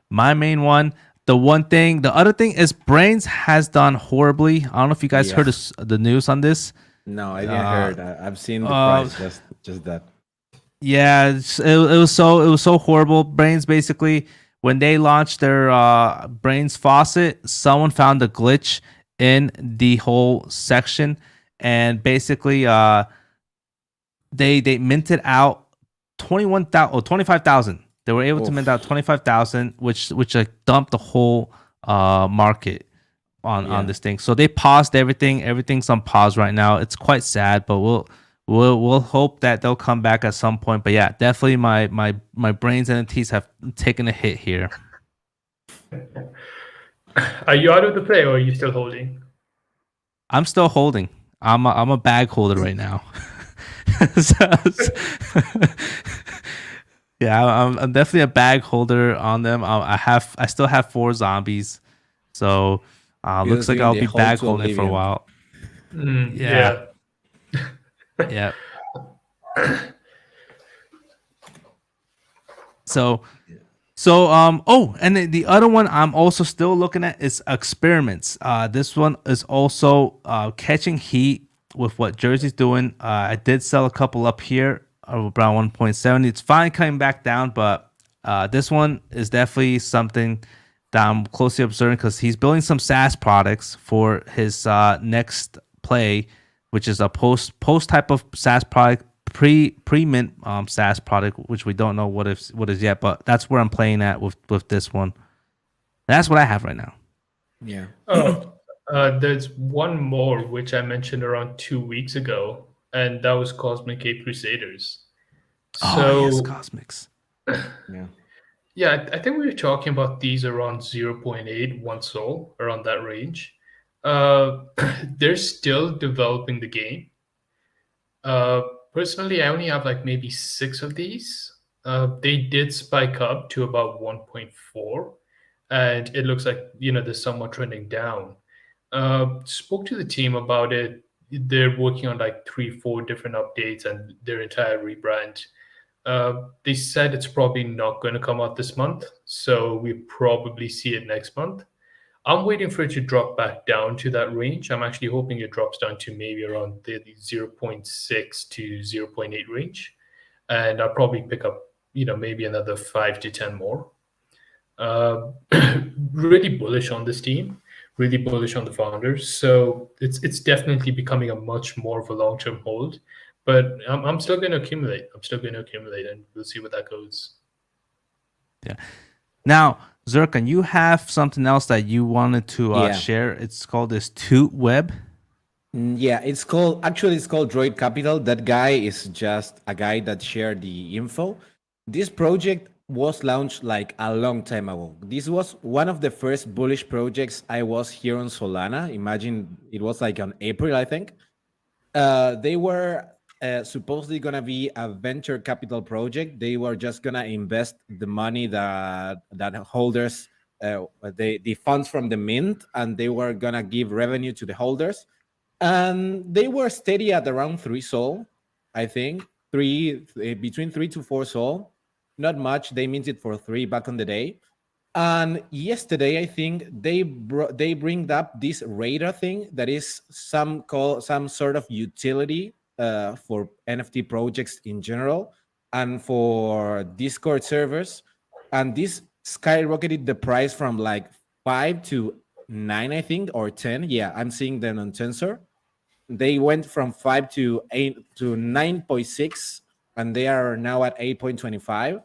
my main one. The other thing is Brains has done horribly. I don't know if you guys heard the news on this. No, I didn't heard. I've seen the price, just that. Yeah, it was so horrible. Brains, basically, when they launched their Brains faucet, someone found a glitch in the whole section, and basically they minted out 25,000. They were able to mint out 25,000, which like dumped the whole market. on this thing. So they paused everything. Everything's on pause right now. It's quite sad, but we'll hope that they'll come back at some point. But yeah, definitely my brains and NFTs have taken a hit here. Are you out of the play, or are you still holding? I'm still holding. I'm a bag holder right now. Yeah, I'm definitely a bag holder on them. I still have 4 zombies, so looks like I'll be bag holding for a while. Yeah. Yeah. So and the other one I'm also still looking at is experiments. This one is also catching heat with what Jersey's doing. I did sell a couple up here around 1.70. It's finally coming back down, but this one is definitely something that I'm closely observing because he's building some SaaS products for his next play, which is a post type of SaaS product, pre-mint SaaS product, which we don't know what is yet, but that's where I'm playing at with this one. That's what I have right now. Yeah. There's one more which I mentioned around 2 weeks ago, and that was Cosmic Ape Crusaders. Oh yes, Cosmics. Yeah, I think we were talking about these around 0.8, 1 sol, around that range. They're still developing the game. Personally, I only have like maybe 6 of these. They did spike up to about 1.4, and it looks like they're somewhat trending down. Spoke to the team about it. They're working on like 3-4 different updates and their entire rebrand. They said it's probably not going to come out this month, so we probably see it next month. I'm waiting for it to drop back down to that range. I'm actually hoping it drops down to maybe around the 0.6 to 0.8 range, and I'll probably pick up maybe another 5 to 10 more. Really bullish on this team, really bullish on the founders, so it's definitely becoming a much more of a long-term hold. But I'm still going to accumulate. And we'll see where that goes. Yeah. Now, Zircon, you have something else that you wanted to share. It's called this Tootweb. Yeah, it's called Droid Capital. That guy is just a guy that shared the info. This project was launched like a long time ago. This was one of the first bullish projects I was here on Solana. Imagine it was like on April, I think. They were supposedly gonna be a venture capital project. They were just gonna invest the money that holders, the funds from the mint, and they were gonna give revenue to the holders. And they were steady at around 3 sol, I think, between 3 to 4 sol. Not much. They minted for 3 back on the day. And yesterday, I think they bring up this radar thing that is some sort of utility for NFT projects in general and for Discord servers. And this skyrocketed the price from like 5 to 9, I think, or 10. Yeah, I'm seeing them on Tensor. They went from 5 to 8 to 9.6, and they are now at 8.25.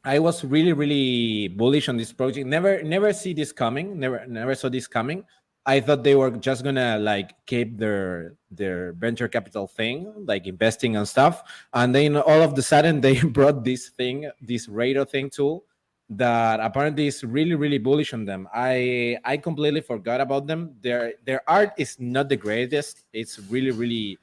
I was really, really bullish on this project. Never see this coming. Never saw this coming. I thought they were just gonna like keep their venture capital thing, like investing and stuff. And then all of the sudden they brought this thing, this radar thing tool that apparently is really, really bullish on them. I completely forgot about them. Their art is not the greatest. It's really, really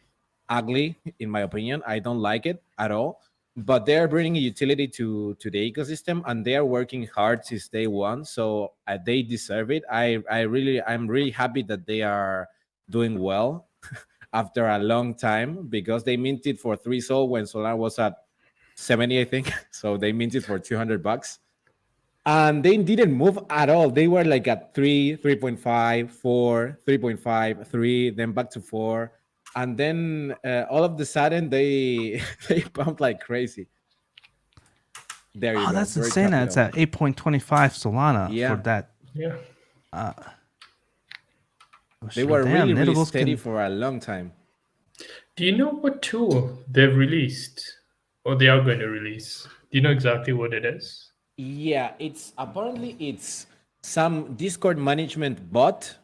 ugly in my opinion. I don't like it at all. But they're bringing a utility to the ecosystem, and they are working hard since day one. So they deserve it. I'm really happy that they are doing well after a long time, because they minted for 3 sol when Solana was at 70, I think. So they minted for $200, and they didn't move at all. They were like at 3, 3.5, 4, 3.5, 3, then back to 4. And then all of the sudden they pumped like crazy. There you go. That's insane. It's at 8.25 Solana for that. Yeah. They were really steady for a long time. Do you know what tool they've released, or they are going to release? Do you know exactly what it is? Yeah, it's some Discord management bot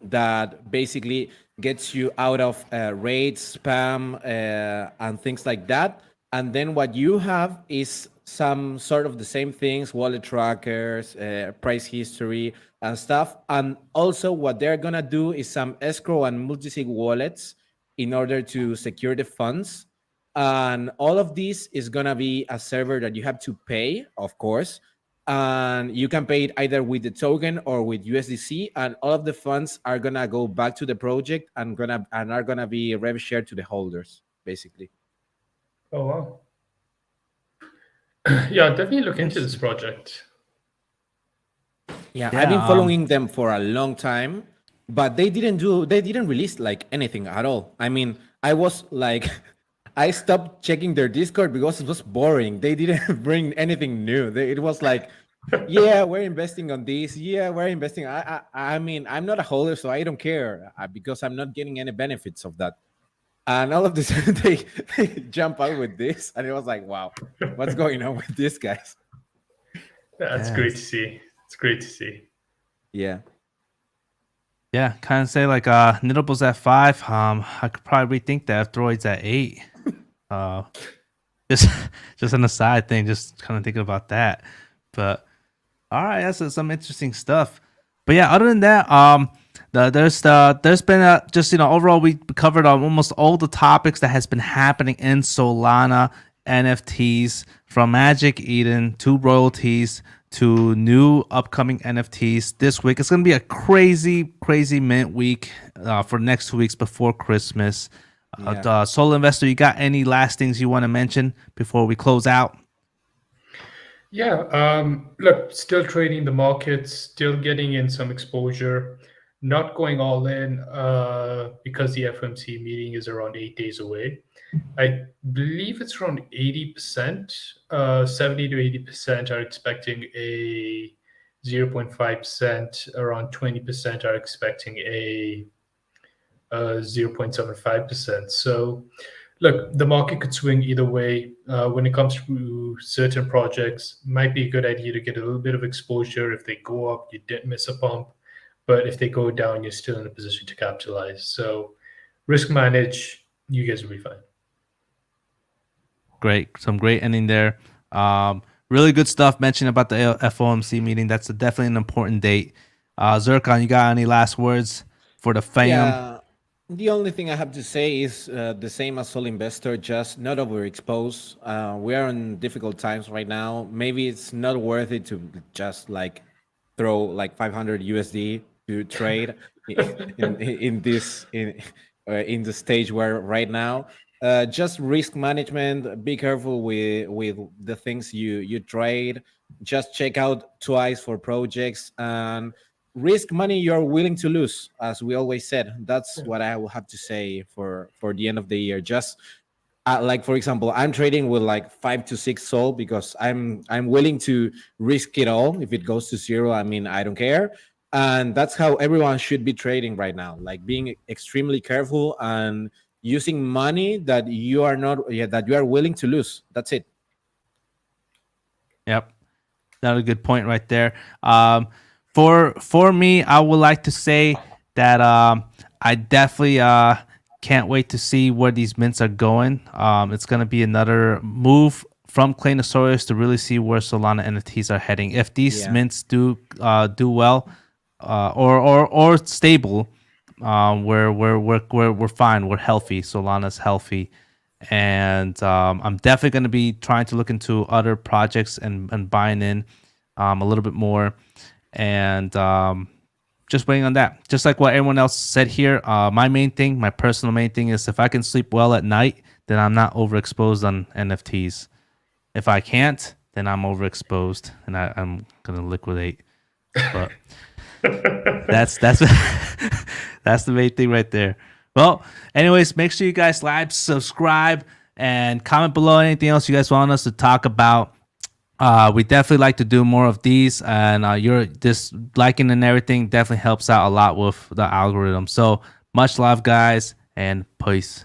that basically gets you out of raids, spam, and things like that. And then what you have is some sort of the same things, wallet trackers, price history, and stuff. And also what they're gonna do is some escrow and multi-sig wallets in order to secure the funds. And all of this is gonna be a server that you have to pay, of course. And you can pay it either with the token or with USDC, and all of the funds are gonna go back to the project and are gonna be rev shared to the holders, basically. Oh wow. Yeah, definitely look into this project. Yeah, I've been following them for a long time, but they didn't release like anything at all. I mean, I was like, I stopped checking their Discord because it was boring. They didn't bring anything new. It was like, yeah, we're investing on this. Yeah, we're investing. I mean, I'm not a holder, so I don't care because I'm not getting any benefits of that. And all of this, they jump out with this, and it was like, wow, what's going on with these guys? That's great to see. It's great to see. Yeah. Yeah, kind of say like Knittables at 5. I could probably rethink that if Droid's at 8. Just an aside thing, just kind of thinking about that. But all right, that's some interesting stuff. But yeah, other than that, there's been just overall we covered almost all the topics that has been happening in Solana NFTs, from Magic Eden to royalties to new upcoming NFTs this week. It's gonna be a crazy mint week for next 2 weeks before Christmas. Solinvestor, you got any last things you want to mention before we close out? Yeah, look, still trading the markets, still getting in some exposure, not going all in because the FOMC meeting is around 8 days away. I believe it's around 80%, 70 to 80% are expecting a 0.5%, around 20% are expecting a 0.75%. So look, the market could swing either way. When it comes to certain projects, might be a good idea to get a little bit of exposure. If they go up, you didn't miss a pump. But if they go down, you're still in a position to capitalize. So risk manage, you guys will be fine. Great. Some great ending there. Really good stuff mentioned about the FOMC meeting. That's definitely an important date. Zircon, you got any last words for the fam? Yeah, the only thing I have to say is the same as Solinvestor, just not overexpose. We are in difficult times right now. Maybe it's not worth it to just like throw like 500 USD to trade in the stage where right now. Just risk management. Be careful with the things you trade. Just check out twice for projects and risk money you're willing to lose. As we always said, that's what I will have to say for the end of the year. Just like for example, I'm trading with like 5 to 6 SOL because I'm willing to risk it all. If it goes to 0, I mean, I don't care. And that's how everyone should be trading right now, like being extremely careful and using money that you are willing to lose. That's it. Yep, that's a good point right there. For me, I would like to say that I definitely can't wait to see where these mints are going. It's gonna be another move from Claynosaurz to really see where Solana NFTs are heading. If these mints do well or stable, we're fine. We're healthy. Solana's healthy, and I'm definitely going to be trying to look into other projects and buying in a little bit more, and just waiting on that. Just like what everyone else said here, my personal main thing is if I can sleep well at night, then I'm not overexposed on NFTs. If I can't, then I'm overexposed and I'm gonna liquidate. But that's that's the main thing right there. Well, anyways, make sure you guys like, subscribe, and comment below anything else you guys want us to talk about. We definitely like to do more of these, and your this liking and everything definitely helps out a lot with the algorithm. So much love, guys, and peace.